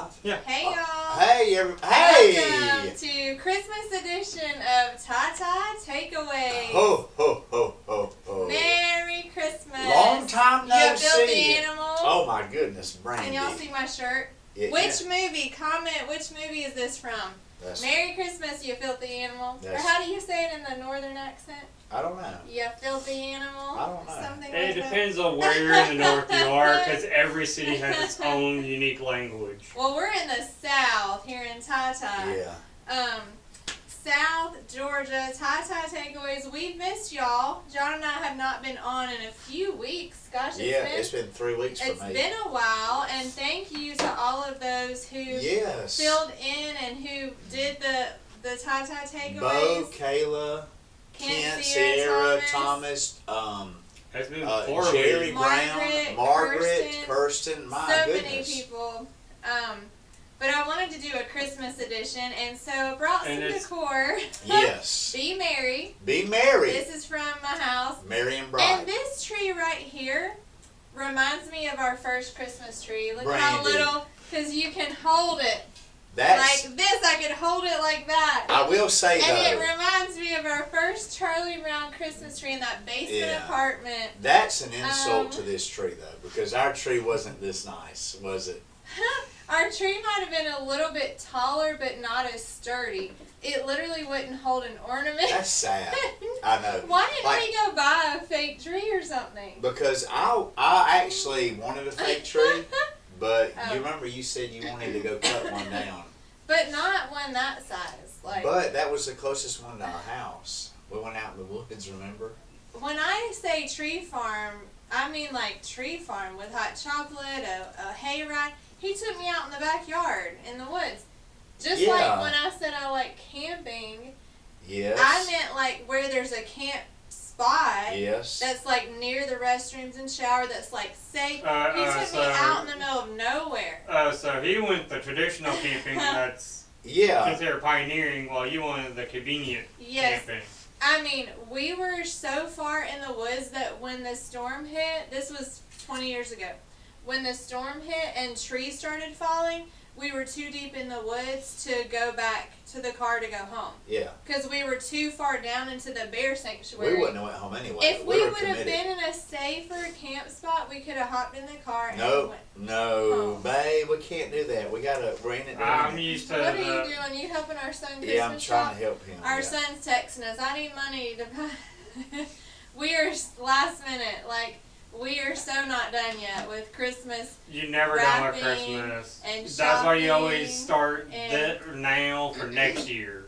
live? Yeah. Hey y'all. Hey! Welcome to Christmas edition of TyTy Takeaways. Ho, ho, ho, ho, ho. Merry Christmas. Long time no You filthy see. animal. Oh my goodness, Brandy. Can y'all see my shirt? Yeah, Which movie? Comment which movie is this from? That's, Merry Christmas, you filthy animal. Or That's- how do you say it in the northern accent? I don't know. You filthy animal. I don't know. Something It like depends on where you're in the north you are, because every city has its own unique language. that. Well, we're in the south here in TyTy. Yeah. South Georgia, TyTy Takeaways. We've missed y'all. John and I have not been on in a few weeks. Gosh, It's been 3 weeks for it's me. been a while, and thank you to all of those who Yes. filled in and who did the TyTy Takeaways. Bo, Kayla, Kent, Sierra, Thomas, It's been 4 Jerry weeks. Brown, Margaret, Kirsten, my so goodness. many people. But I wanted to do a Christmas edition, and so I brought some decor. Yes. Be merry. Be merry. This is from my house. Merry and bright. And this tree right here reminds me of our first Christmas tree. Look Brandy. how little, because you can hold it That's, like this. I could hold it like that. I will say And it though, reminds me of our first Charlie Brown Christmas tree in that basement apartment. that's an insult to this tree though, because our tree wasn't this nice, was it? Our tree might have been a little bit taller, but not as sturdy. It literally wouldn't hold an ornament. That's sad. I know. Why didn't we go buy a fake tree or something? Because I actually wanted a fake tree, but you remember you said you wanted to go cut one down. But not one that size. Like. But that was the closest one to our house. We went out in the woods, remember? When I say tree farm, I mean like tree farm with hot chocolate, a hayride. He took me out in the backyard, in the woods. Just like when I said I like camping. Yes. I meant like where there's a camp spot. Yes. That's like near the restrooms and shower that's like safe. He took me out in the middle of nowhere. So he went the traditional camping that's Yeah. considered pioneering, while you wanted the convenient camping. I mean, we were so far in the woods that when the storm hit, this was 20 years ago, when the storm hit and trees started falling, we were too deep in the woods to go back to the car to go home. Yeah. Because we were too far down into the bear sanctuary. We wouldn't have went home anyway. If we were would have committed. been in a safer camp spot, we could have hopped in the car and No, went no, home. babe, we can't do that. We gotta rein it down. I'm used to What are you doing? You helping our son Christmas Yeah, I'm trying shop? to help him. Our yeah. son's texting us. I need money to buy. We are last minute. Like, we are so not done yet with Christmas. You never done with wrapping Christmas. and That's why you always shopping start and- now for next year.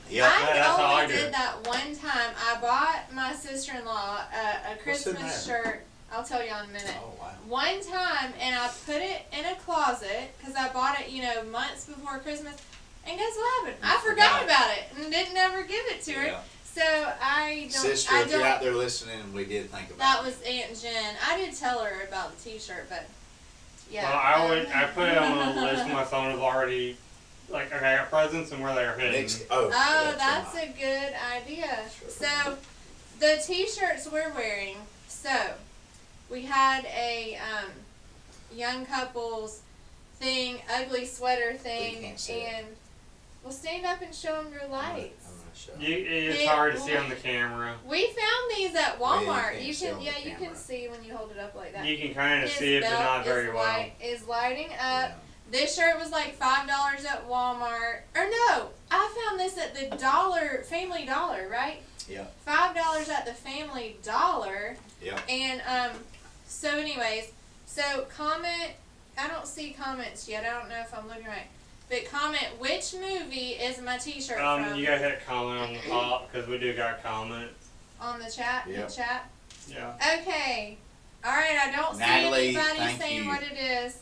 Yeah. I that's all I only do. did that one time. I bought my sister-in-law a Christmas shirt. I'll tell you in a minute. Oh, wow. One time, and I put it in a closet because I bought it, months before Christmas. And guess what happened? I forgot about it and didn't ever give it to her. Yeah. So I don't. Sister, I if you're don't. out there listening, we did think about That it. was Aunt Jen. I did tell her about the T-shirt, but yeah. Well, I put it on a list on my phone of already, like, okay, I got presents and where they're hidden. Oh, that's a good idea. So, the T-shirts we're wearing. So, we had a young couples thing, ugly sweater thing, can't see it. and we'll stand up and show them your lights. I'm gonna show It's hard to see on the camera. We found these at Walmart. can't You see can, on yeah, the you can camera. see when you hold it up like that. You can kind of His see it, but belt not very is well. is lighting up. Yeah. This shirt was like $5 at Walmart. Or no, I found this at the Family Dollar, right? Yeah. $5 at the Family Dollar. Yeah. And so anyways, so comment. I don't see comments yet. I don't know if I'm looking right. But comment which movie is my T-shirt from You gotta hit comment on the top because we do got comments. on the chat. Yeah. The chat. Yeah. Okay. All right. I don't Natalie, see anybody thank saying you. what it is.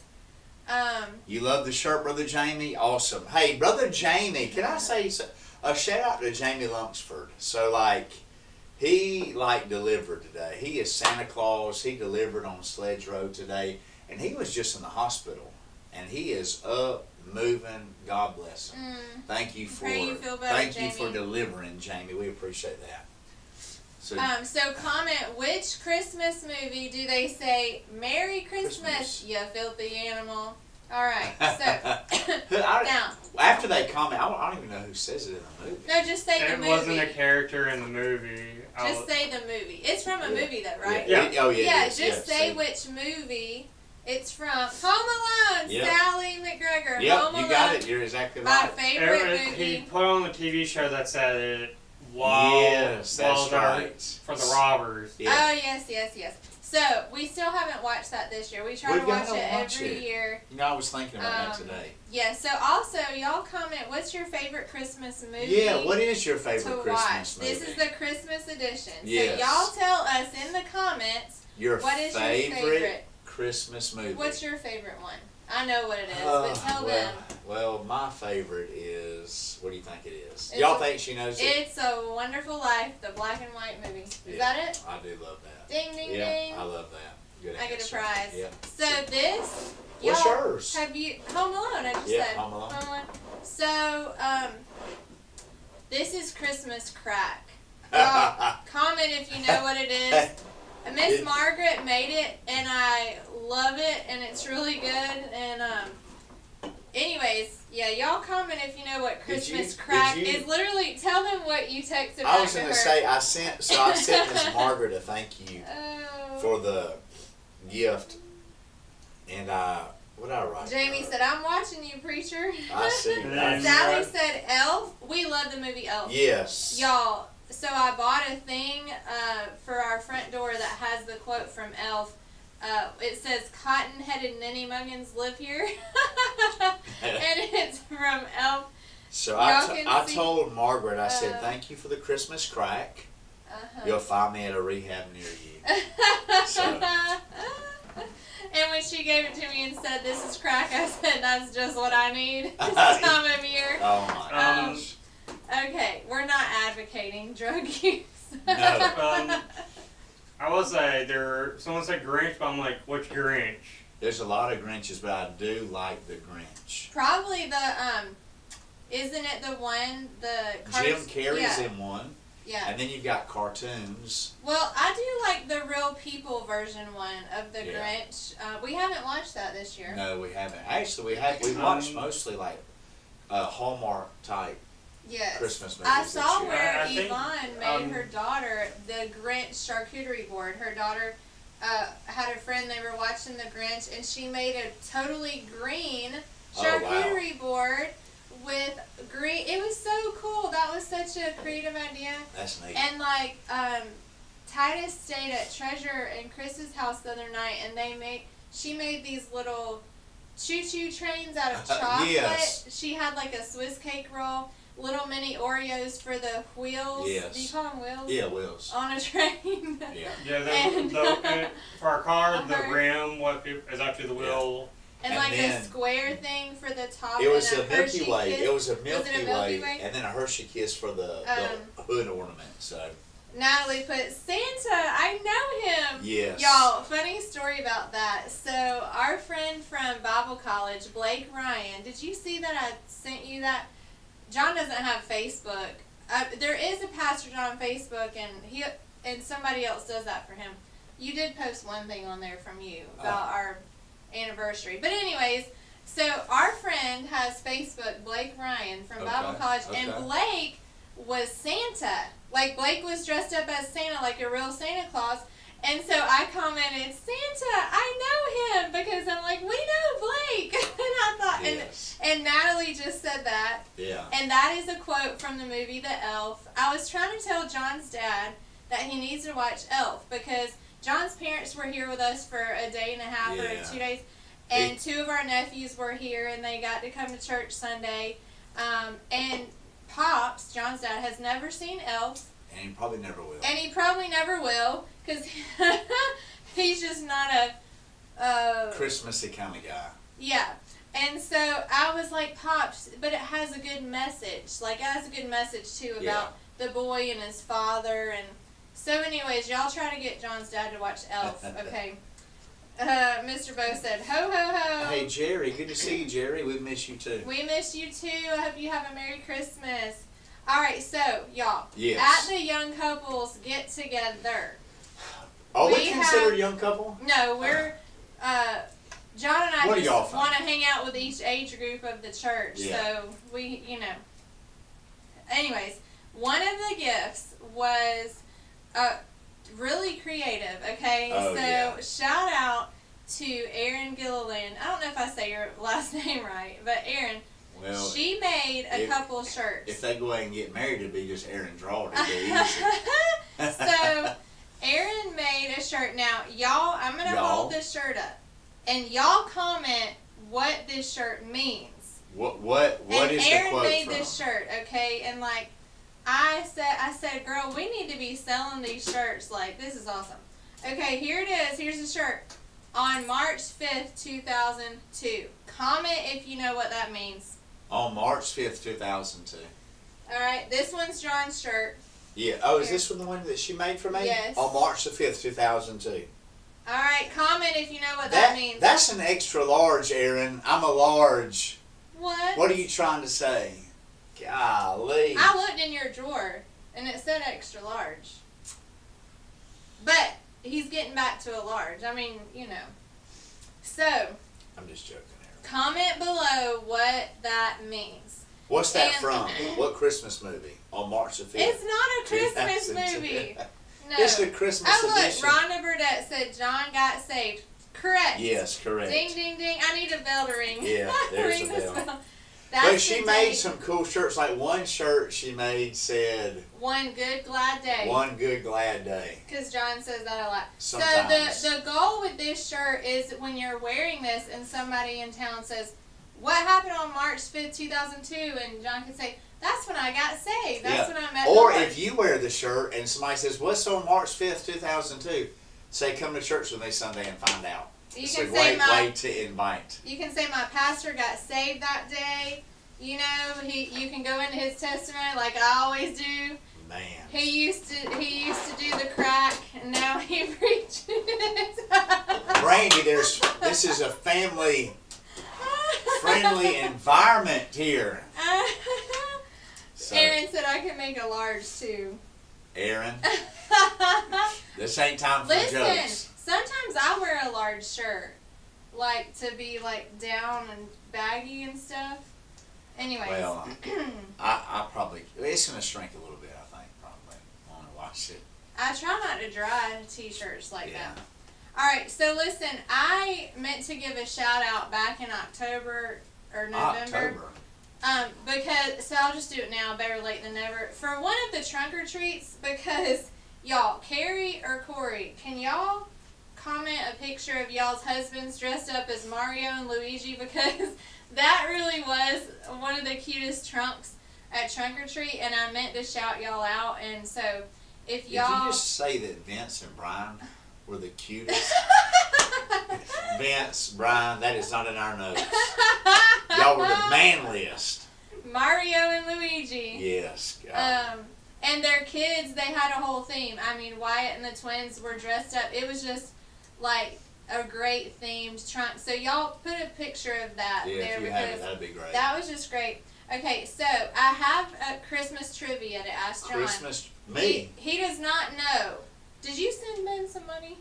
You love the shirt, Brother Jamie? Awesome. Hey, Brother Jamie, can I say a shout out to Jamie Lunsford? So, he, delivered today. He is Santa Claus. He delivered on Sledge Road today, and he was just in the hospital. And he is up, moving. God bless him. Thank you for, Pray you feel better, thank you for Jamie. delivering, Jamie. We appreciate that. So, So comment which Christmas movie do they say Merry Christmas, Christmas. you filthy animal. All right, so After they comment, I don't even know who says it in the movie. No, just say the It movie. wasn't a character in the movie. Just say the movie. It's from a movie though, right? Yeah. Oh yeah. Yeah, it is. just say which movie it's from. Home Alone. Yep. Sally McGregor. Yep, Home Alone. you got it. You're exactly My right. favorite He movie. put on the TV show that said it while, Yes, that's while they're right. for the robbers. Yeah. Oh yes. So we still haven't watched that this year. We try We've to watch gotta it watch every it. year. You know, I was thinking about that today. Yeah. So also, y'all comment. What's your favorite Christmas movie? Yeah, what is your to favorite watch? Christmas movie? This is the Christmas edition. Yes. So y'all tell us in the comments your what is favorite, your favorite Christmas movie. What's your favorite one? I know what it is, but tell them. Well, my favorite is. What do you think it is? It's Y'all a- think she knows it? It's A Wonderful Life, the black and white movie. Is Yeah, that it? I do love that. Ding, ding, Yeah, ding. I love that. Good I get a answer. prize. Yep. So this, What's y'all, yours? have you, Home Alone, I just Yeah, said. Home Alone. So, this is Christmas crack. Y'all, comment if you know what it is. Miss Margaret made it, and I love it, and it's really good, and, anyways, yeah, y'all comment if you know what Christmas crack is. Literally, tell them what you texted back I was to going her. to say, I sent Miss Margaret a thank you Oh. for the gift, and what did I write? Jamie said, I'm watching you, preacher. I see. Yeah. Sally said, Elf. We love the movie Elf. Yes. Y'all, so I bought a thing for our front door that has the quote from Elf. It says, cotton-headed ninny muggins live here. And it's from Elf. So Y'all can I see- told Margaret, I said, Uh, thank you for the Christmas crack. Uh-huh. You'll find me at a rehab near you. So. And when she gave it to me and said, this is crack, I said, that's just what I need this time of year. Oh my gosh. Okay, we're not advocating drug use. No. I will say someone said Grinch, but I'm like, which Grinch? There's a lot of Grinches, but I do like the Grinch. Probably isn't it the one, Jim Carrey's yeah, in one. yeah. And then you've got cartoons. Well, I do like the real people version one of the Yeah. Grinch. We haven't watched that this year. No, we haven't. Actually, we watched mostly like Hallmark type Yes. Christmas movies I this saw year. where I think, Yvonne made her daughter the Grinch charcuterie board. Her daughter had a friend, they were watching the Grinch, and she made a totally green Oh, wow. charcuterie board with green. It was so cool. That was such a creative idea. That's neat. And like, Titus stayed at Treasure and Chris's house the other night, and she made these little choo-choo trains out of chocolate. Yes. She had like a Swiss cake roll, little mini Oreos for the wheels. Yes. Do you call them wheels? Yeah, Wills. On a train. Yeah. Yeah, And- for our car, the Her- rim is actually the wheel. And And like then- a square thing for the top. It was and a Milky Hershey Way. Kiss. It was a it a Milky Milky Way, Way? and then a Hershey Kiss for the hood ornament. So Natalie put Santa. I know him. yes. Y'all, funny story about that. So our friend from Bible college, Blake Ryan, did you see that I sent you that? John doesn't have Facebook. There is a Pastor John Facebook, and somebody else does that for him. You did post one thing on there from you about our anniversary. But anyways, so our friend has Facebook, Blake Ryan from Bible college, and Blake was Santa. Like, Blake was dressed up as Santa, like a real Santa Claus. And so I commented, Santa, I know him, because I'm like, we know Blake. And I thought, Yes. and Natalie just said that. Yeah. And that is a quote from the movie The Elf. I was trying to tell John's dad that he needs to watch Elf, because John's parents were here with us for a day and a half Yeah. or 2 days. And two of our nephews were here, and they got to come to church Sunday. And Pops, John's dad, has never seen Elf. And he probably never will. And he probably never will, because he's just not a... Christmassy kind of guy. Yeah. And so I was like, Pops, but it has a good message. Like, it has a good message, too, about the boy and his father. And so anyways, y'all try to get John's dad to watch Elf, okay? Mr. Bo said, ho, ho, ho. Hey, Jerry. Good to see you, Jerry. We miss you, too. We miss you, too. I hope you have a Merry Christmas. All right, so, y'all. Yes. At the young couples get-together. Are we we considered have- a young couple? No, we're... John and I What do y'all just think? want to hang out with each age group of the church. Yeah. So we, Anyways, one of the gifts was really creative, okay? Oh, so yeah. shout out to Erin Gilliland. I don't know if I say your last name right, but Erin, Well, she made a couple shirts. if they go ahead and get married, it'd be just Aaron Draw. It'd be easy. So Erin made a shirt. Now, y'all, I'm going to Y'all? hold this shirt up. And y'all comment what this shirt means. What and is Erin the quote made from? this shirt, okay? And like I said, girl, we need to be selling these shirts. Like, this is awesome. Okay, here it is. Here's the shirt. On March 5th, 2002. Comment if you know what that means. On March 5th, 2002. Alright, this one's John's shirt. Yeah. Oh, is this one the one that she made for me? Yes. On March the 5th, 2002. Alright, comment if you know what that means. That's an extra large, Aaron. I'm a large. What? What are you trying to say? Golly. I looked in your drawer, and it said extra large. But he's getting back to a large. I mean, So, I'm just joking, Aaron. comment below what that means. What's that And- from? What Christmas movie? On March the 5th. It's not a Christmas 2002. movie. No. It's the Christmas Oh, look, edition. Rhonda Burdett said John got saved. Correct. Yes, correct. Ding, ding, ding. I need a bell to ring. Yeah, there's Ring a this bell. That's But she the made date. some cool shirts. Like one shirt she made said, One good glad day. "One good glad day." Because John says that a lot. Sometimes. So the goal with this shirt is when you're wearing this and somebody in town says, "What happened on March 5th, 2002?" and John can say, "That's when I got saved. That's when I met Or the Lord." if you wear the shirt and somebody says, "What's on March 5th, 2002?" Say, "Come to church with me Sunday and find out." You It's can a say great way to invite. You can say my pastor got saved that day. You can go into his testimony like I always do. Man. He used to do the crack, and now he preaches. Brandy, this is a family friendly environment here. So, Aaron said I can make a large too. Aaron, this ain't time for Listen, jokes. sometimes I wear a large shirt, like to be like down and baggy and stuff. Anyways. Well, I probably, it's going to shrink a little bit, I think, probably. I want to wash it. I try not to dry t-shirts like Yeah. that. Alright, so listen, I meant to give a shout out back in October or November. October. So I'll just do it now, better late than never. For one of the trunk or treats, because y'all, Carrie or Corey, can y'all comment a picture of y'all's husbands dressed up as Mario and Luigi? Because that really was one of the cutest trunks at trunk or treat, and I meant to shout y'all out. And so if Did y'all you just say that Vince and Brian were the cutest? Vince, Brian, that is not in our notes. Y'all were the manliest. Mario and Luigi. Yes, God. And their kids, they had a whole theme. I mean, Wyatt and the twins were dressed up. It was just like a great themed trunk. So y'all put a picture of that Yeah, there if you have it, because that'd be great. that was just great. Okay, so I have a Christmas trivia to ask John. Christmas, me. He does not know. Did you send Ben some money?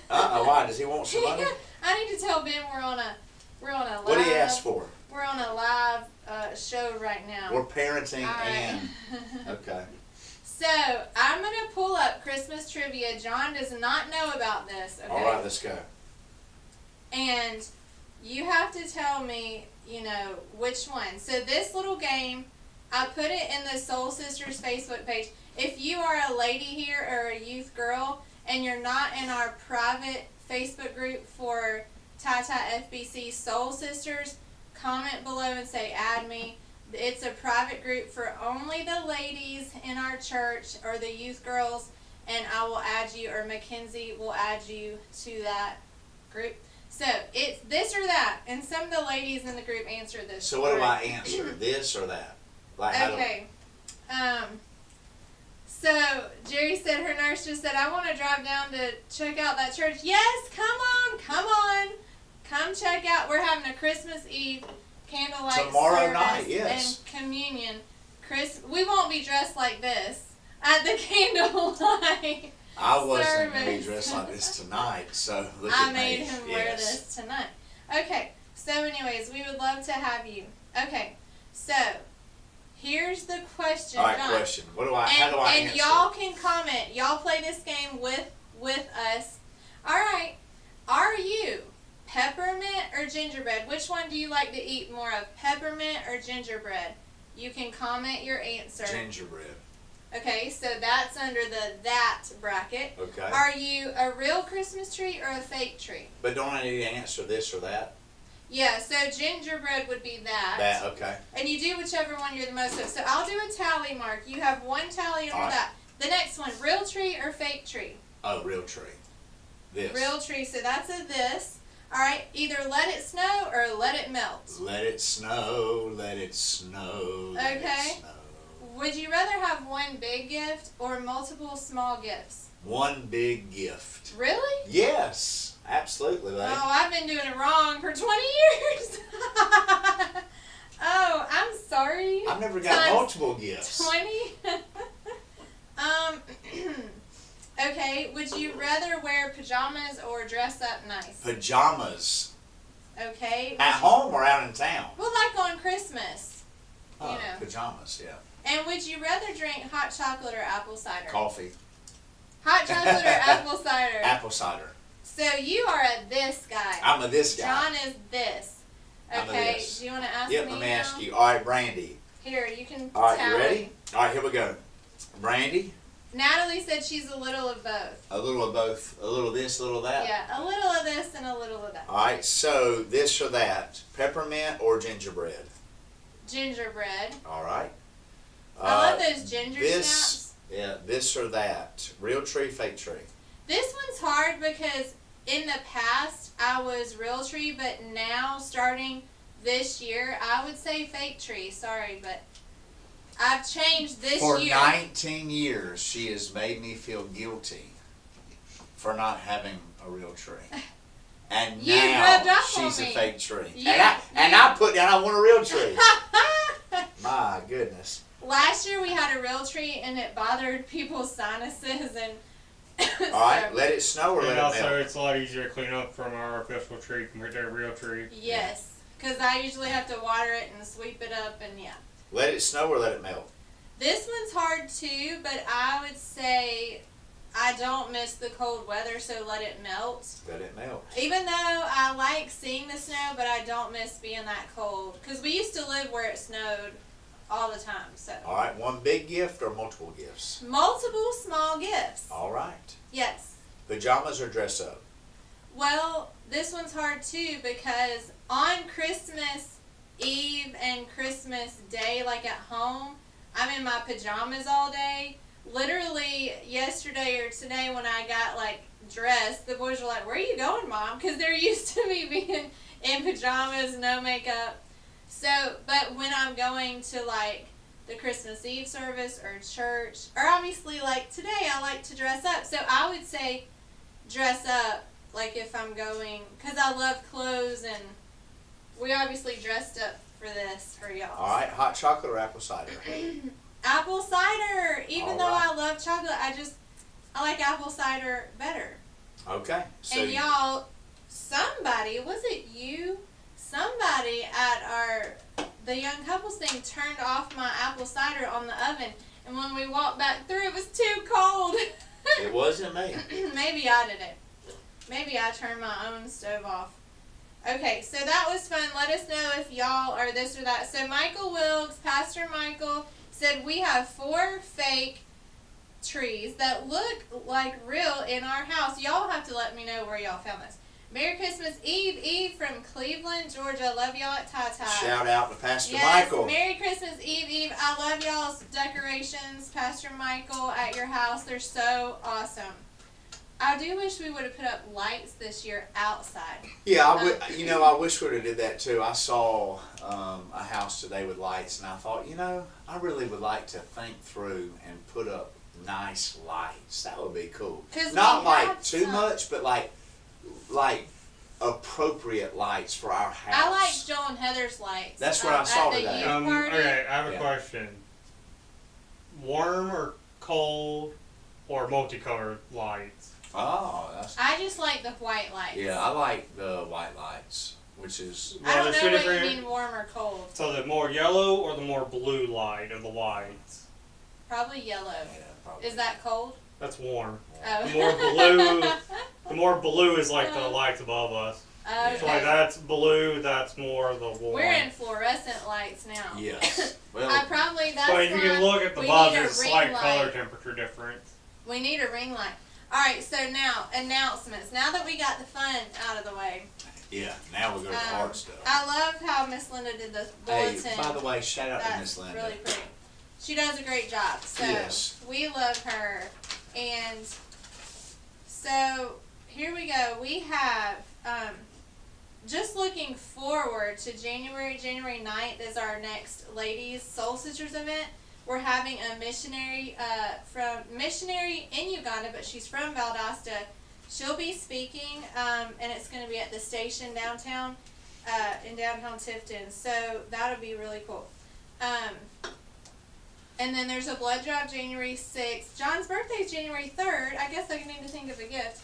Why? Does he want some money? I need to tell Ben we're on a live. What did he ask for? We're on a live show right now. We're parenting All right. and... Okay. So, I'm going to pull up Christmas trivia. John does not know about this, okay? All right, let's go. And you have to tell me, which one. So, this little game, I put it in the Soul Sisters Facebook page. If you are a lady here or a youth girl and you're not in our private Facebook group for TyTy FBC Soul Sisters, comment below and say add me. It's a private group for only the ladies in our church or the youth girls, and I will add you, or Mackenzie will add you to that group. So it's this or that, and some of the ladies in the group answer this. So what do I answer? This or that? Like how do- Okay. So Jerry said her nurse just said, I want to drive down to check out that church. Yes, come on. Come check out. We're having a Christmas Eve candlelight Tomorrow service night, yes. and communion. We won't be dressed like this at the candlelight. I wasn't going to be service. dressed like this tonight, so look I at made me. him wear this tonight. Okay, so anyways, we would love to have you. Okay, so here's the question. All right, John. question. How do I And answer? y'all can comment. Y'all play this game with us. All right. Are you peppermint or gingerbread? Which one do you like to eat more of, peppermint or gingerbread? You can comment your answer. Gingerbread. Okay, so that's under the that bracket. Okay. Are you a real Christmas tree or a fake tree? But don't I need to answer this or that? Yeah, so gingerbread would be that. That, okay. And you do whichever one you're the most of. So I'll do a tally mark. You have one tally under All right. that. The next one, real tree or fake tree? Oh, real tree. This. Real tree, so that's a this. All right, either let it snow or let it melt. Let it snow, let it snow, let Okay. it snow. Would you rather have one big gift or multiple small gifts? One big gift. Really? Yes, absolutely, babe. Oh, I've been doing it wrong for 20 years. Oh, I'm sorry. I've never got Times multiple gifts. 20? Okay, would you rather wear pajamas or dress up nice? Pajamas. Okay. At home or out in town? Well, like on Christmas. Oh, You know. pajamas, yeah. And would you rather drink hot chocolate or apple cider? Coffee. Hot chocolate or apple cider? Apple cider. So you are a this guy. I'm a this guy. John is this. I'm a Okay, this. do you want to ask Yep, me let me now? ask you. All right, Brandy. Here, you can All right, tally. you ready? All right, here we go. Brandy, Natalie said she's a little of both. a little of both. A little of this, a little of that. Yeah, a little of this and a little of that. All right, so this or that. Peppermint or gingerbread? Gingerbread. All right. I love those ginger this, snaps. Yeah, this or that. Real tree, fake tree. This one's hard because in the past I was real tree, but now starting this year I would say fake tree. Sorry, but I've changed this For year. 19 years, she has made me feel guilty for not having a real tree. And You rubbed now off on she's a me. fake tree. Yeah, and I put down I want a real tree. My goodness. Last year we had a real tree and it bothered people's sinuses and All right, so, let it snow or And let it also, melt. it's a lot easier to clean up from our official tree compared to a real tree. yes, because I usually have to water it and sweep it up and yeah. Let it snow or let it melt. This one's hard too, but I would say I don't miss the cold weather, so let it melt. Let it melt. Even though I like seeing the snow, but I don't miss being that cold. Because we used to live where it snowed all the time, so. All right, one big gift or multiple gifts? Multiple small gifts. All right. Yes. Pajamas or dress up? Well, this one's hard too because on Christmas Eve and Christmas Day, like at home, I'm in my pajamas all day. Literally yesterday or today when I got like dressed, the boys were like, "Where are you going, Mom?" Because they're used to me being in pajamas, no makeup. So, but when I'm going to like the Christmas Eve service or church, or obviously like today I like to dress up. So I would say dress up like if I'm going, because I love clothes and we obviously dressed up for this for y'all. All right, hot chocolate or apple cider? Apple cider. Even All though right. I love chocolate, I like apple cider better. Okay. So And y'all, somebody, was it you? Somebody at the young couples thing turned off my apple cider on the oven, and when we walked back through, it was too cold. it wasn't me. Maybe I did it. Maybe I turned my own stove off. Okay, so that was fun. Let us know if y'all are this or that. So Michael Wilkes, Pastor Michael, said we have 4 fake trees that look like real in our house. Y'all have to let me know where y'all found this. Merry Christmas Eve from Cleveland, Georgia. Love y'all at TyTy. Shout out to Pastor Yes, Michael. Merry Christmas Eve. I love y'all's decorations, Pastor Michael, at your house. They're so awesome. I do wish we would have put up lights this year outside. Yeah, I wish we would have did that too. I saw a house today with lights, and I thought, I really would like to think through and put up nice lights. That would be cool. 'Cause Not we like have too some. much, but like appropriate lights for our house. I like Joel and Heather's lights. That's what I saw at the today. youth party. Okay, I have a Yeah. question. Warm or cold or multicolored lights? Oh, that's I just like the white lights. yeah. I like the white lights. which is I don't there's know two what you different. mean warm or cold. So the more yellow or the more blue light of the lights. Probably yellow. yeah, probably. Is that cold? That's warm. Oh. The more blue, the more blue is like the lights above us. Okay. So like that's blue. That's more the warm. We're in fluorescent lights now. Yes. Well, I probably that's So if you why can look at the we above, need a there's a ring slight light. color temperature difference. We need a ring light. All right, so now announcements. Now that we got the fun out of the way, yeah. Now we go to the hard stuff. I love how Miss Linda did the Hey, bulletin. by the way, shout out to That's Miss Linda. really pretty. She does a great job. So Yes. we love her. And so here we go. We have just looking forward to January 9th is our next Ladies Soul Sisters event. We're having a missionary in Uganda, but she's from Valdosta. She'll be speaking, and it's going to be at the station downtown, in downtown Tifton. So that'll be really cool. And then there's a blood drive January 6th. John's birthday is January 3rd. I guess I need to think of a gift.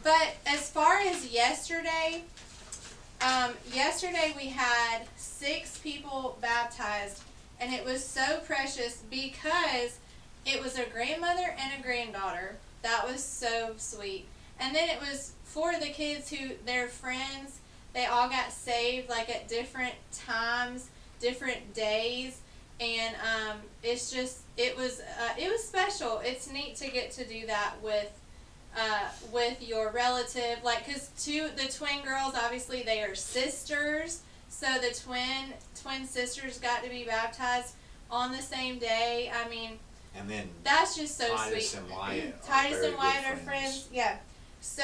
But as far as yesterday, yesterday we had 6 people baptized, and it was so precious because it was a grandmother and a granddaughter. That was so sweet. And then it was for the kids who, their friends, they all got saved like at different times, different days. And it's just, it was special. It's neat to get to do that with your relative, like, cause the twin girls, obviously they are sisters, so the twin sisters got to be baptized on the same day. I mean, And then that's just so Titus sweet. and Wyatt. Titus and Wyatt are friends. Yeah. So,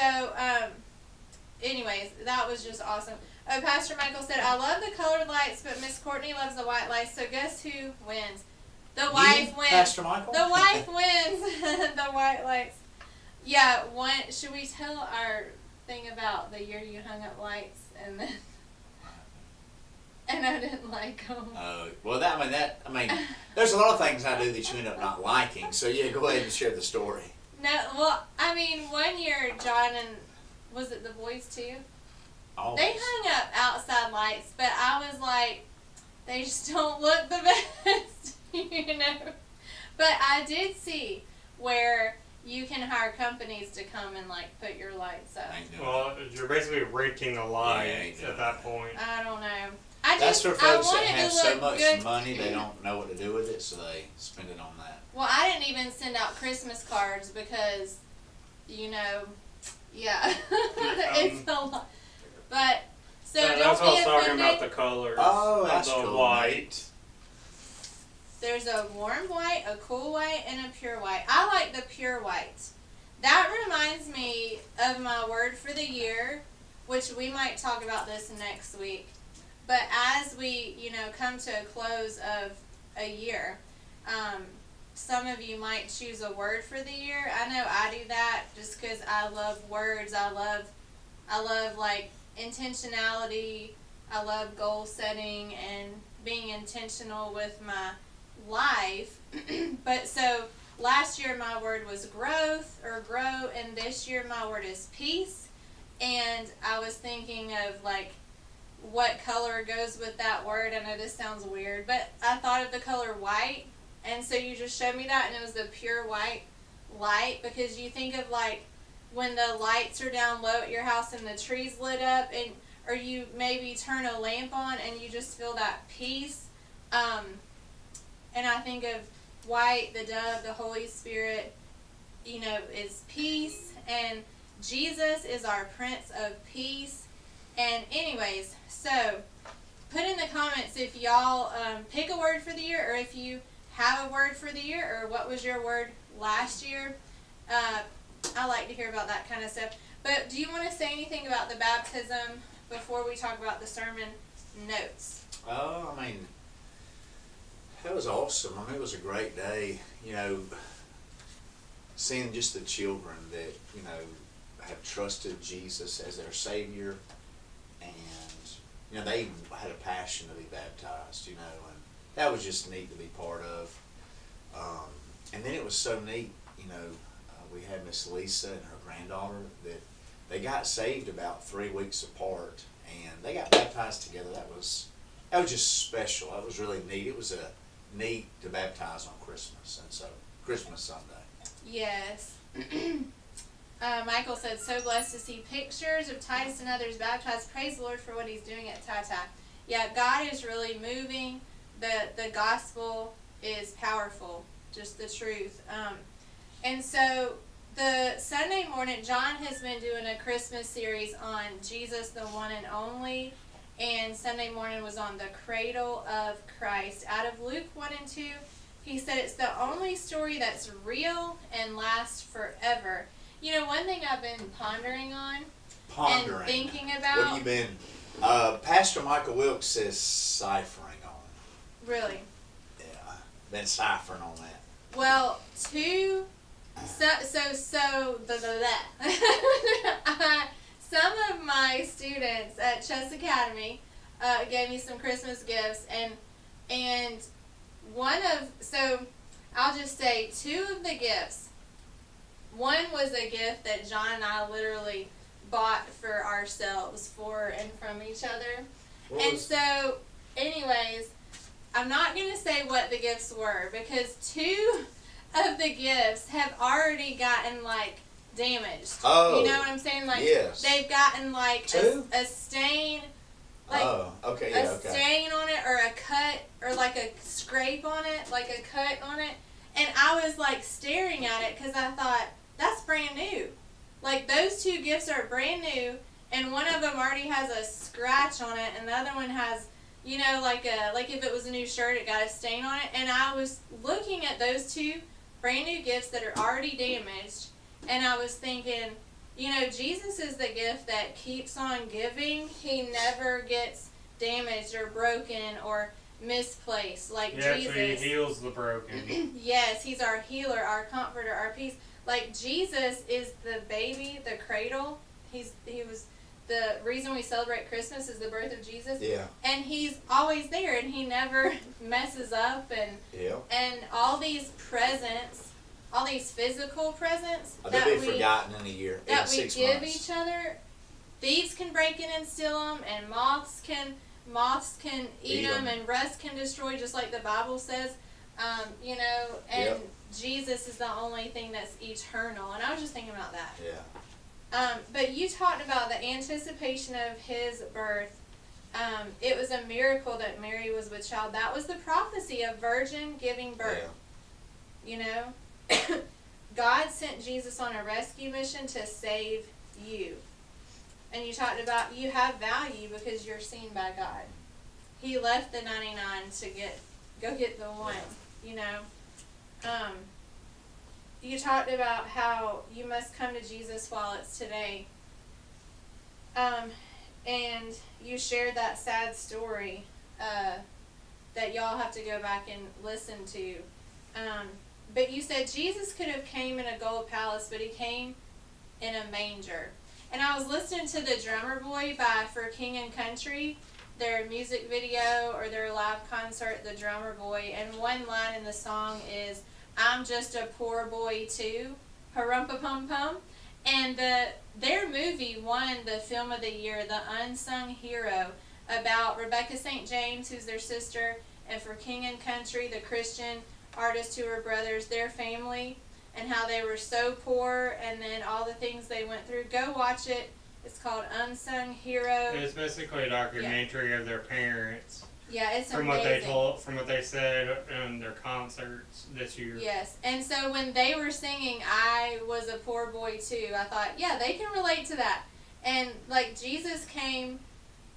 anyways, that was just awesome. Oh, Pastor Michael said, I love the colored lights, but Miss Courtney loves the white lights, so guess who wins? The wife wins. Pastor Michael? The wife wins. The white lights. Yeah, should we tell our thing about the year you hung up lights and then and I didn't like them? Well, I mean, there's a lot of things I do that you end up not liking, so yeah, go ahead and share the story. No, well, I mean, one year John and, was it the boys too? Always. They hung up outside lights, but I was like, they just don't look the best, you know. But I did see where you can hire companies to come and like put your lights up. Ain't doing Well, you're basically renting a light ain't doing at that point. I don't know. That's for I folks that want it have to so look much good. money they don't know what to do with it, so they spend it on that. Well, I didn't even send out Christmas cards because, you know, yeah, it's a lot. But so That's don't what I was be talking offended. about the colors Oh, of that's the cool, white. There's a warm white, a cool white, and a pure white. I like the pure white. That reminds me of my word for the year, which we might talk about this next week. But as we, come to a close of a year, some of you might choose a word for the year. I know I do that just because I love words. I love like intentionality. I love goal setting and being intentional with my life. But so last year my word was growth or grow, and this year my word is peace. And I was thinking of like what color goes with that word. I know this sounds weird, but I thought of the color white, and so you just showed me that, and it was the pure white light, because you think of like when the lights are down low at your house and the tree's lit up, and or you maybe turn a lamp on and you just feel that peace. And I think of white, the dove, the Holy Spirit, is peace, and Jesus is our Prince of Peace. And anyways, so put in the comments if y'all pick a word for the year, or if you have a word for the year, or what was your word last year. I like to hear about that kind of stuff. But do you want to say anything about the baptism before we talk about the sermon notes? Oh, I mean, that was awesome. I mean, it was a great day, seeing just the children that, have trusted Jesus as their Savior, and, they had a passion to be baptized, and that was just neat to be part of. And then it was so neat, we had Miss Lisa and her granddaughter that they got saved about 3 weeks apart, and they got baptized together. That was just special. That was really neat. It was a neat to baptize on Christmas, and so Christmas Sunday. Yes. Michael said, so blessed to see pictures of Titus and others baptized. Praise the Lord for what he's doing at TyTy. Yeah, God is really moving. The gospel is powerful, just the truth. And so the Sunday morning, John has been doing a Christmas series on Jesus, the one and only. And Sunday morning was on the cradle of Christ. Out of Luke 1 and 2, he said it's the only story that's real and lasts forever. You know, one thing I've been pondering on and thinking about. What have you been? Pastor Michael Wilkes says ciphering on. Really? Yeah, been ciphering on that. Well, some of my students at Chess Academy gave me some Christmas gifts, and I'll just say 2 of the gifts. One was a gift that John and I literally bought for ourselves, for and from each other. So, anyways, I'm not going to say what the gifts were, because 2 of the gifts have already gotten, like, damaged. Oh. You know what I'm saying? Like, yes. They've gotten, like, a stain. Like, stain on it, or a cut, or like a scrape on it, like a cut on it. And I was, like, staring at it, because I thought, that's brand new. Like, those 2 gifts are brand new, and one of them already has a scratch on it, and the other one has, you know, like if it was a new shirt, it got a stain on it. And I was looking at those 2 brand new gifts that are already damaged, and I was thinking, you know, Jesus is the gift that keeps on giving. He never gets damaged or broken or misplaced like Jesus. Yeah, so he heals the broken. Yes, he's our healer, our comforter, our peace. Like, Jesus is the baby, the cradle. He was the reason we celebrate Christmas is the birth of Jesus. Yeah. And he's always there, and he never messes up. And all these presents, all these physical presents they'll be forgotten in a year. That we give months. each other, thieves can break in and steal them, and moths can eat them, and rust can destroy, just like the Bible says. You know, and Jesus is the only thing that's eternal. And I was just thinking about that. Yeah. But you talked about the anticipation of his birth. It was a miracle that Mary was with child. That was the prophecy of virgin giving birth. Yeah. You know? God sent Jesus on a rescue mission to save you. And you talked about you have value because you're seen by God. He left the 99 to go get the one, you know. You talked about how you must come to Jesus while it's today. And you shared that sad story that y'all have to go back and listen to. But you said Jesus could have came in a gold palace, but he came in a manger. And I was listening to the Drummer Boy by For King and Country, their music video or their live concert, The Drummer Boy, and one line in the song is, I'm just a poor boy too, harumpa-pum-pum. And their movie won the Film of the Year, The Unsung Hero, about Rebecca St. James, who's their sister, and For King and Country, the Christian artists who were brothers, their family, and how they were so poor, and then all the things they went through. Go watch it. It's called Unsung Hero. It's basically a documentary of their parents. Yeah, it's from amazing. From what they said in their concerts this year. Yes, and so when they were singing, I was a poor boy too, I thought, yeah, they can relate to that. And like Jesus came,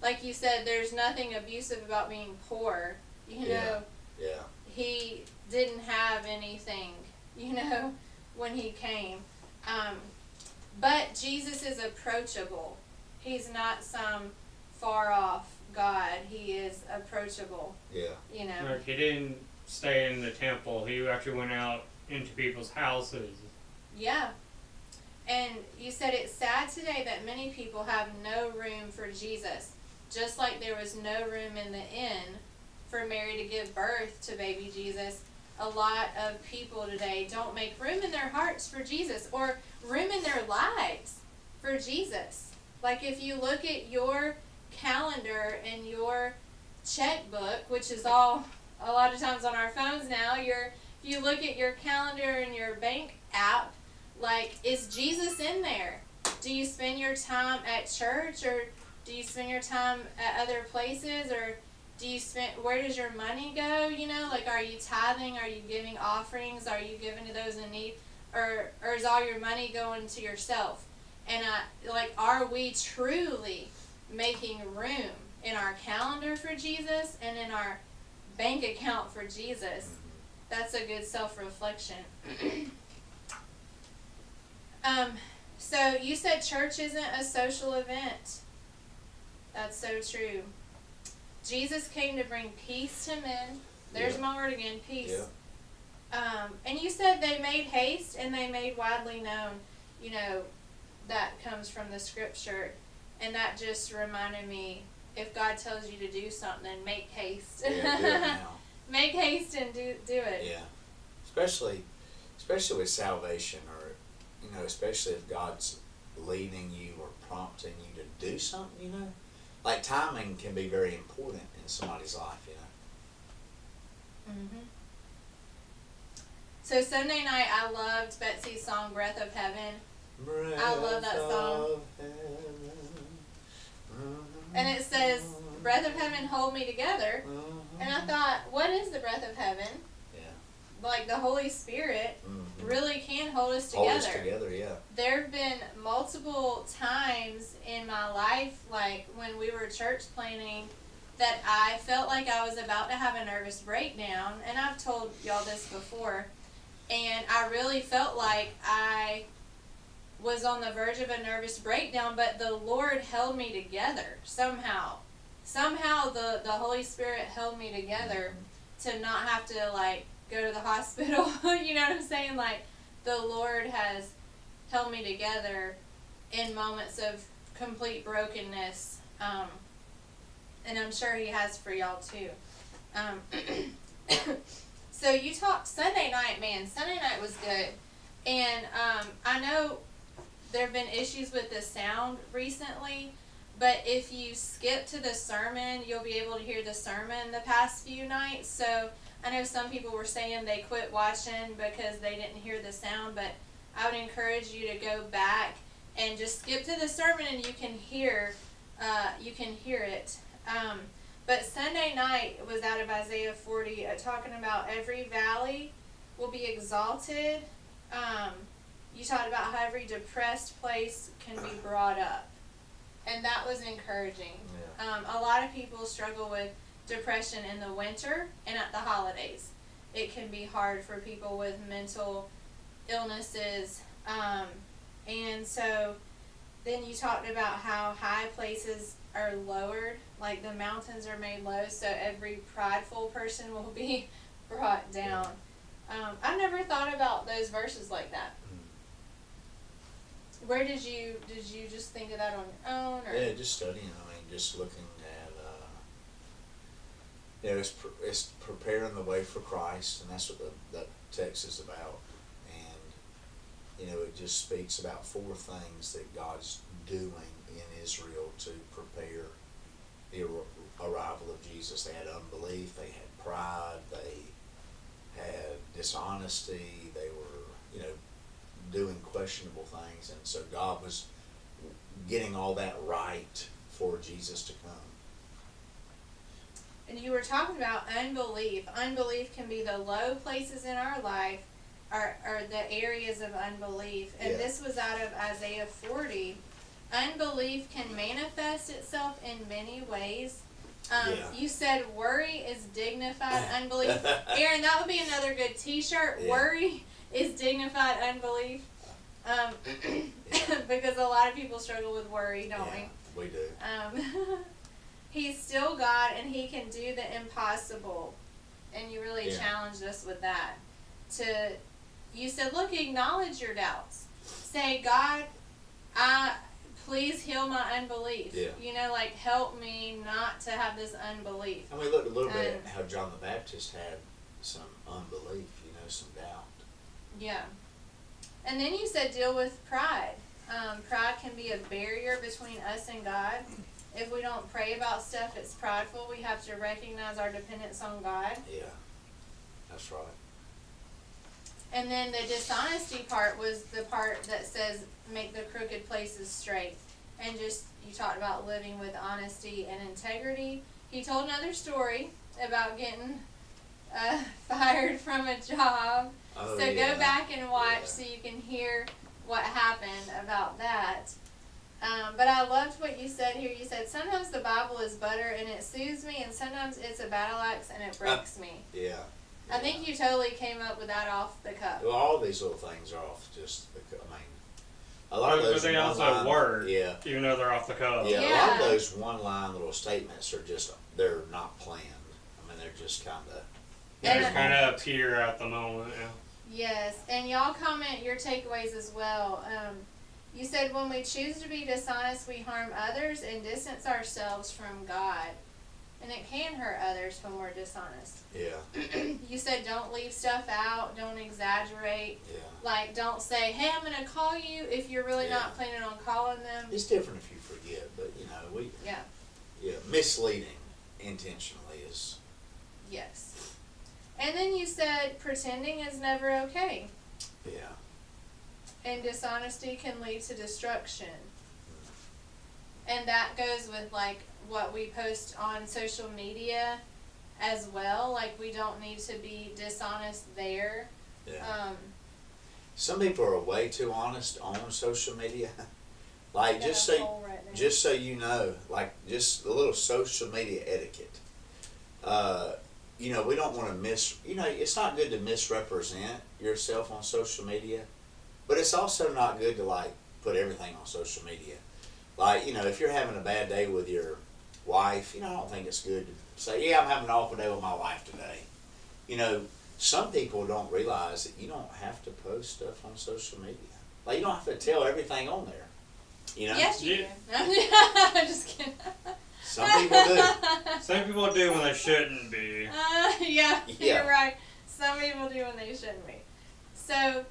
like you said, there's nothing abusive about being poor. You know, he didn't have anything, you know, when he came. But Jesus is approachable. He's not some far off God. He is approachable. Yeah. You know. Like, he didn't stay in the temple. He actually went out into people's houses. Yeah. And you said it's sad today that many people have no room for Jesus. Just like there was no room in the inn for Mary to give birth to baby Jesus, a lot of people today don't make room in their hearts for Jesus, or room in their lives for Jesus. Like, if you look at your calendar and your checkbook, which is all a lot of times on our phones now, if you look at your calendar and your bank app, like, is Jesus in there? Do you spend your time at church, or do you spend your time at other places, or where does your money go? You know, like, are you tithing? Are you giving offerings? Are you giving to those in need? Or is all your money going to yourself? And are we truly making room in our calendar for Jesus and in our bank account for Jesus? That's a good self-reflection. So you said church isn't a social event. That's so true. Jesus came to bring peace to men. There's my word again, peace. Yeah. And you said they made haste and they made widely known. You know, that comes from the scripture. And that just reminded me, if God tells you to do something, make haste. Yeah, do it now. Make haste and do it. Yeah. Especially with salvation, or, you know, especially if God's leading you or prompting you to do something, you know. Like, timing can be very important in somebody's life, you know. Mhm. So Sunday night, I loved Betsy's song "Breath of Heaven." I love that song. And it says, "Breath of heaven, hold me together." And I thought, what is the breath of heaven? Yeah. Like, the Holy Spirit really can hold us together. Hold us together, yeah. There have been multiple times in my life, like when we were church planning, that I felt like I was about to have a nervous breakdown. And I've told y'all this before. And I really felt like I was on the verge of a nervous breakdown, but the Lord held me together somehow. Somehow the Holy Spirit held me together to not have to, like, go to the hospital. You know what I'm saying? Like, the Lord has held me together in moments of complete brokenness. And I'm sure He has for y'all too. So you talked Sunday night, man. Sunday night was good. And I know there have been issues with the sound recently, but if you skip to the sermon, you'll be able to hear the sermon the past few nights. So I know some people were saying they quit watching because they didn't hear the sound, but I would encourage you to go back and just skip to the sermon, and you can hear it. But Sunday night was out of Isaiah 40, talking about every valley will be exalted. You talked about how every depressed place can be brought up. And that was encouraging. Yeah. A lot of people struggle with depression in the winter and at the holidays. It can be hard for people with mental illnesses. And so then you talked about how high places are lowered, like the mountains are made low, so every prideful person will be brought down. I never thought about those verses like that. Where did you just think of that on your own? Or? Yeah, just studying. I mean, just looking at, it's preparing the way for Christ, and that's what that text is about. And, it just speaks about 4 things that God's doing in Israel to prepare the arrival of Jesus. They had unbelief, they had pride, they had dishonesty, they were, doing questionable things, and so God was getting all that right for Jesus to come. And you were talking about unbelief. Unbelief can be the low places in our life, or the areas of unbelief. And this was out of Isaiah 40. Unbelief can manifest itself in many ways. You said worry is dignified unbelief. Aaron, that would be another good t-shirt. Yeah. Worry is dignified unbelief. Because a lot of people struggle with worry, don't we? We do. He's still God, and He can do the impossible. And you really challenged us with that. You said, look, acknowledge your doubts. Say, God, please heal my unbelief. Yeah. Help me not to have this unbelief. And we looked a little bit at how John the Baptist had some unbelief, some doubt. Yeah. And then you said deal with pride. Pride can be a barrier between us and God. if we don't pray about stuff, it's prideful. We have to recognize our dependence on God. Yeah, that's right. And then the dishonesty part was the part that says make the crooked places straight. And just, you talked about living with honesty and integrity. He told another story about getting fired from a job. Oh, So yeah. go back and watch Yeah. so you can hear what happened about that. But I loved what you said here. You said, sometimes the Bible is butter and it soothes me, and sometimes it's a battle axe and it breaks me. Yeah. I think you totally came up with that off the cuff. Well, all these little things are off just because, I mean, a lot of But those they also one-line- work, Yeah. even though they're off the cuff. Yeah, a lot Yeah. of those one-line little statements are just, they're not planned. I mean, they're just kind of. They just kind of appear at the moment, yeah. Yes, and y'all comment your takeaways as well. You said when we choose to be dishonest, we harm others and distance ourselves from God. And it can hurt others when we're dishonest. Yeah, You said don't leave stuff out, don't exaggerate. yeah. Like, don't say, hey, I'm going to call you if you're really Yeah. not planning on calling them. It's different if you forget, but Yeah, misleading intentionally is. yes. And then you said pretending is never okay. Yeah. And dishonesty can lead to destruction. And that goes with like what we post on social media as well. Like, we don't need to be dishonest there. Yeah. Some people are way too honest on social media. Like, just so you know, like, just a little social media etiquette. We don't want to it's not good to misrepresent yourself on social media, but it's also not good to, like, put everything on social media. Like, if you're having a bad day with your wife, I don't think it's good to say, yeah, I'm having an awful day with my wife today. Some people don't realize that you don't have to post stuff on social media. Like, you don't have to tell everything on there. Yes, you do. I'm just kidding. Some people do. Some people do when they shouldn't be. Yeah, Yeah. you're right. Some people do when they shouldn't be. So,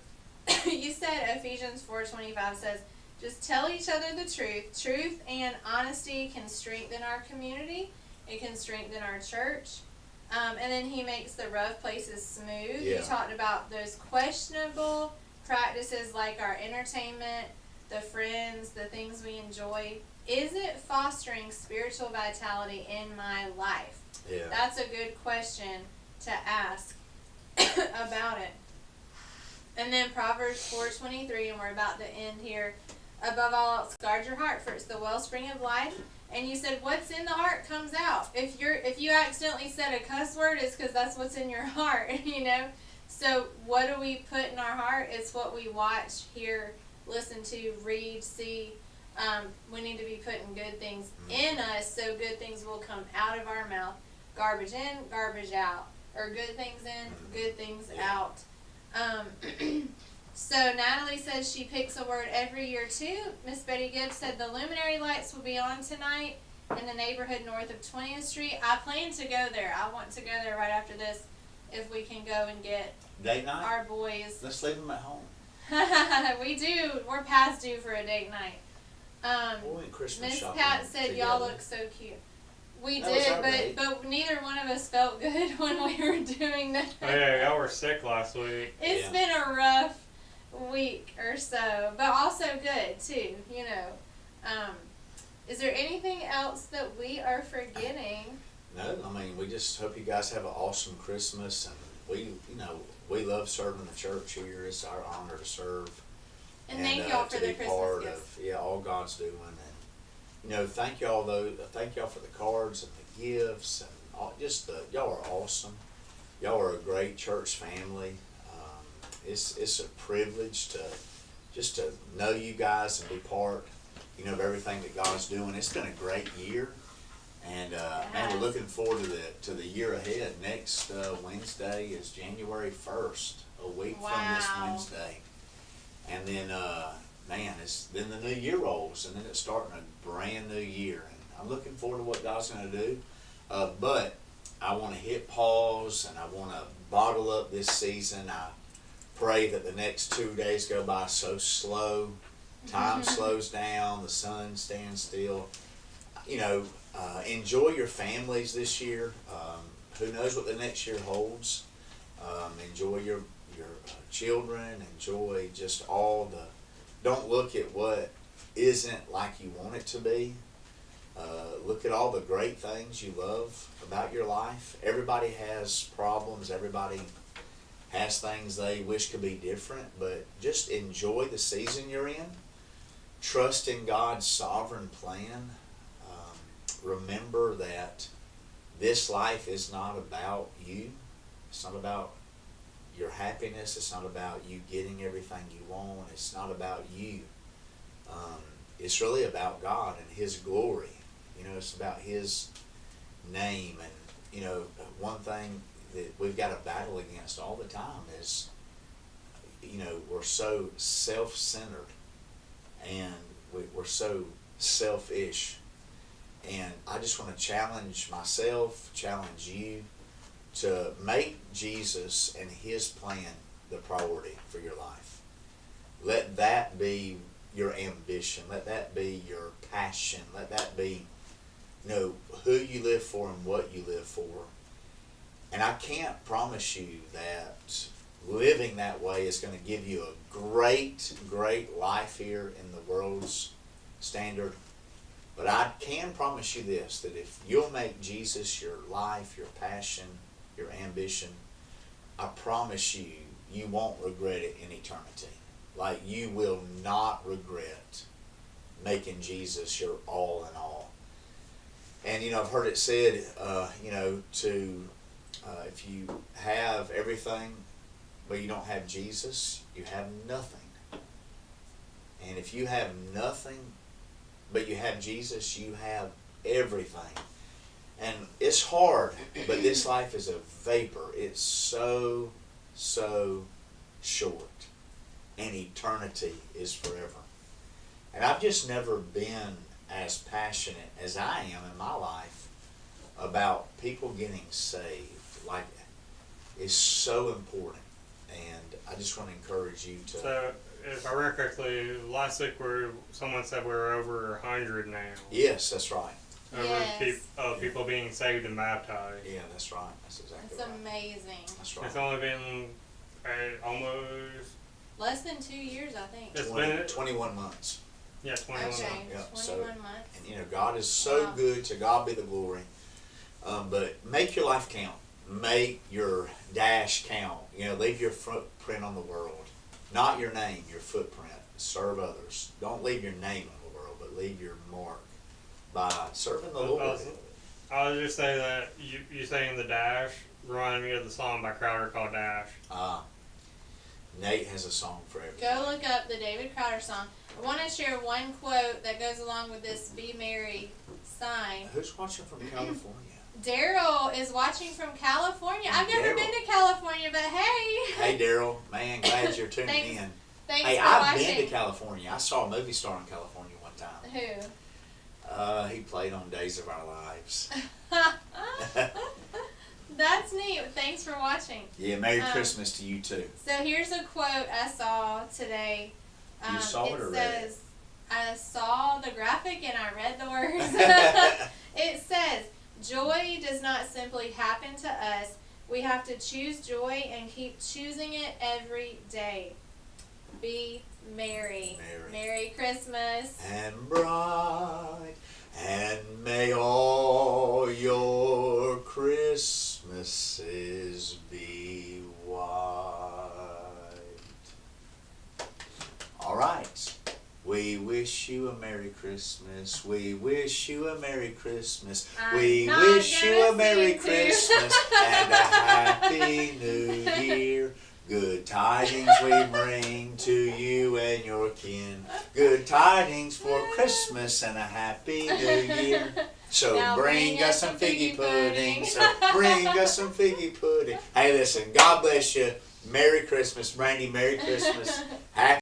you said Ephesians 4:25 says, just tell each other the truth. Truth and honesty can strengthen our community. It can strengthen our church. And then he makes the rough places smooth. Yeah. You talked about those questionable practices like our entertainment, the friends, the things we enjoy. Is it fostering spiritual vitality in my life? Yeah. That's a good question to ask about it. And then Proverbs 4:23, and we're about to end here. Above all else, guard your heart, for it's the wellspring of life. And you said, what's in the heart comes out. If you accidentally said a cuss word, it's because that's what's in your heart, So what do we put in our heart? It's what we watch, hear, listen to, read, see. We need to be putting good things in us, so good things will come out of our mouth. Garbage in, garbage out. Or good things in, good things out. So Natalie says she picks a word every year too. Miss Betty Gibbs said the luminary lights will be on tonight in the neighborhood north of 20th Street. I plan to go there. I want to go there right after this if we can go and get Date night? our boys. Let's leave them at home. We do. We're past due for a date night. We went Christmas Miss shopping Pat said together. y'all look so cute. We That was did, our date. but neither one of us felt good when we were doing that. Oh yeah, y'all were sick last week. It's Yeah. been a rough week or so, but also good too, Is there anything else that we are forgetting? No, I mean, we just hope you guys have an awesome Christmas, and we love serving the church here. It's our honor to serve. And thank y'all for to the be Christmas part gifts. of all God's doing, and thank y'all thank y'all for the cards and the gifts and all, y'all are awesome. Y'all are a great church family. It's a privilege to know you guys and be part, of everything that God's doing. It's been a great year, and man, we're looking forward to the year ahead. Next Wednesday is January 1st, a week from this Wow. Wednesday, and then then the new year rolls, and then it's starting a brand new year, and I'm looking forward to what God's going to do. But I want to hit pause, and I want to bottle up this season. I pray that the next 2 days go by so slow. Time slows down. The sun stands still. enjoy your families this year. Who knows what the next year holds? Enjoy your children. Enjoy just all the. Don't look at what isn't like you want it to be. Look at all the great things you love about your life. Everybody has problems. Everybody has things they wish could be different. But just enjoy the season you're in. Trust in God's sovereign plan. Remember that this life is not about you. It's not about your happiness. It's not about you getting everything you want. It's not about you. It's really about God and His glory. It's about His name. And, one thing that we've got to battle against all the time is, we're so self-centered and we're so selfish. And I just want to challenge myself, challenge you to make Jesus and His plan the priority for your life. Let that be your ambition. Let that be your passion. Let that be, who you live for and what you live for. And I can't promise you that living that way is going to give you a great, great life here in the world's standard. But I can promise you this, that if you'll make Jesus your life, your passion, your ambition, I promise you, you won't regret it in eternity. Like, you will not regret making Jesus your all in all. And, I've heard it said, if you have everything, but you don't have Jesus, you have nothing. And if you have nothing, but you have Jesus, you have everything. And it's hard, but this life is a vapor. It's so, so short. And eternity is forever. And I've just never been as passionate as I am in my life about people getting saved. Like, it's so important. And I just want to encourage you to... So, if I remember correctly, last week someone said we're over 100 now. Yes, that's right. People being saved and baptized. Yeah, that's right. That's exactly right. It's amazing. That's right. It's only been almost... Less than 2 years, I think. It's been 21 months. Yeah, 21 months. Okay, Yep. 21 months. And God is so good. To God be the glory. But make your life count. Make your dash count. Leave your footprint on the world. Not your name, your footprint. Serve others. Don't leave your name on the world, but leave your mark by serving the Lord. I was just saying that you saying the dash reminded me of the song by Crowder called Dash. Nate has a song for everything. Go look up the David Crowder song. I want to share one quote that goes along with this Be Merry sign. Who's watching from California? Daryl is watching from California. I've never been to California, but hey. Hey, Daryl. Man, glad you're tuning in. Thanks hey, for I've watching. been to California. I saw a movie star in California one time. Who? He played on Days of Our Lives. That's neat. Thanks for watching. Yeah, Merry Christmas to you too. So here's a quote I saw today. You saw it or read it? I saw the graphic and I read the words. It says, joy does not simply happen to us. We have to choose joy and keep choosing it every day. Be merry. Merry Christmas. And bright, and may all your Christmases be white. All right. We wish you a Merry Christmas. We wish you a Merry Christmas. We wish you a Merry Christmas and a Happy New Year. Good tidings we bring to you and your kin. Good tidings for Christmas and a Happy New Year. So now bring us some figgy pudding. So bring us some figgy pudding. Hey, listen, God bless you. Merry Christmas, Brandy. Merry Christmas. Happy